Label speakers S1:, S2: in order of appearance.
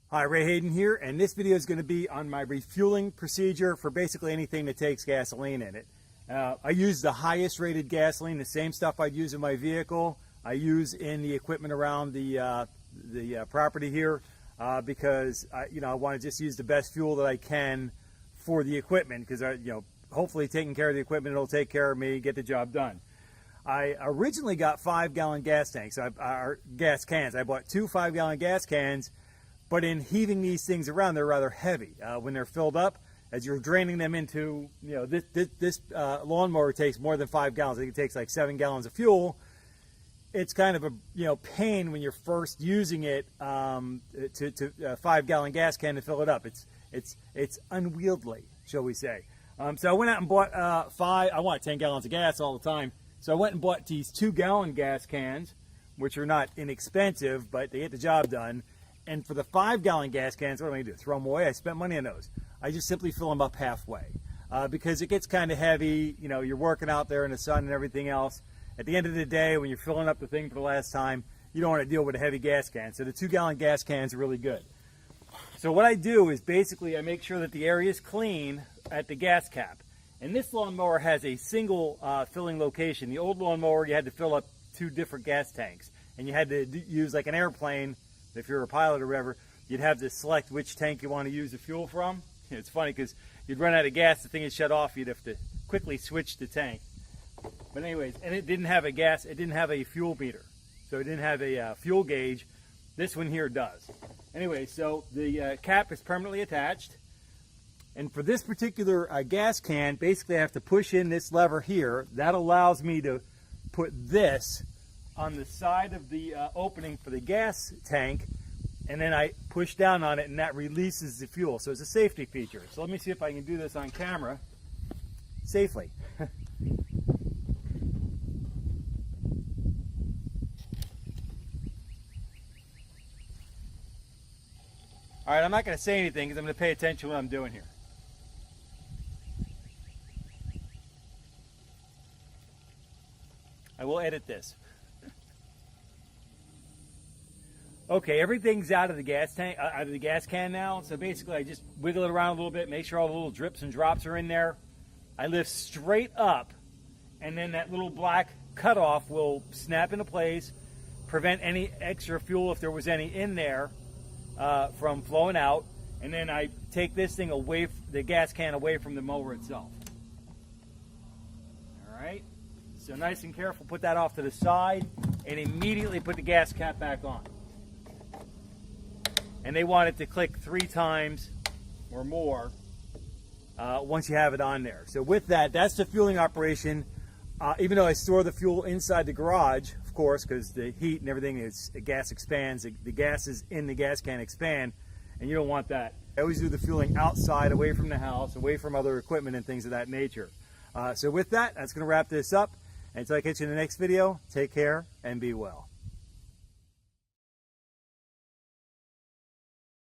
S1: Hi, Hayden here, and this video is going to be on my refueling procedure for basically anything that takes gasoline in it. I use the highest rated gasoline, the same stuff I'd use in my vehicle, I use in the equipment around the property here because I want to just use the best fuel that I can for the equipment because hopefully taking care of the equipment, it'll take care of me, get the job done. I originally got 5-gallon gas tanks, or gas cans. I bought 2 5-gallon gas cans. But in heaving these things around, they're rather heavy. When they're filled up, as you're draining them into, this lawnmower takes more than 5 gallons. I think it takes like 7 gallons of fuel. It's kind of a pain when you're first using it to a 5-gallon gas can to fill it up. It's unwieldy, shall we say? So I went out and bought I want 10 gallons of gas all the time. So I went and bought these 2-gallon gas cans, which are not inexpensive, but they get the job done. And for the 5-gallon gas cans, what am I going to do? Throw them away? I spent money on those. I just simply fill them up halfway because it gets kind of heavy. You're working out there in the sun and everything else. At the end of the day, when you're filling up the thing for the last time, you don't want to deal with a heavy gas can. So the 2-gallon gas cans are really good. So what I do is basically I make sure that the area is clean at the gas cap. And this lawnmower has a single filling location. The old lawnmower, you had to fill up 2 different gas tanks. And you had to use like an airplane. If you're a pilot or whatever, you'd have to select which tank you want to use the fuel from. It's funny because you'd run out of gas, the thing is shut off, you'd have to quickly switch the tank. But anyways, and it didn't have a fuel meter. So it didn't have a fuel gauge. This one here does. Anyway, so the cap is permanently attached. And for this particular gas can, basically I have to push in this lever here. That allows me to put this on the side of the opening for the gas tank, and then I push down on it and that releases the fuel. So it's a safety feature. So let me see if I can do this on camera safely. All right, I'm not going to say anything because I'm going to pay attention to what I'm doing here. I will edit this. Okay, everything's out of the gas tank, out of the gas can now. So basically, I just wiggle it around a little bit, make sure all the little drips and drops are in there. I lift straight up, and then that little black cutoff will snap into place, prevent any extra fuel if there was any in there from flowing out. And then I take this thing away, the gas can away from the mower itself. All right. So nice and careful, put that off to the side, and immediately put the gas cap back on. And they want it to click 3 times or more once you have it on there. So with that, that's the fueling operation. Even though I store the fuel inside the garage, of course, because the heat and everything, the gas expands, the gases in the gas can expand, and you don't want that. I always do the fueling outside, away from the house, away from other equipment and things of that nature. So with that, that's going to wrap this up. Until I catch you in the next video, take care and be well.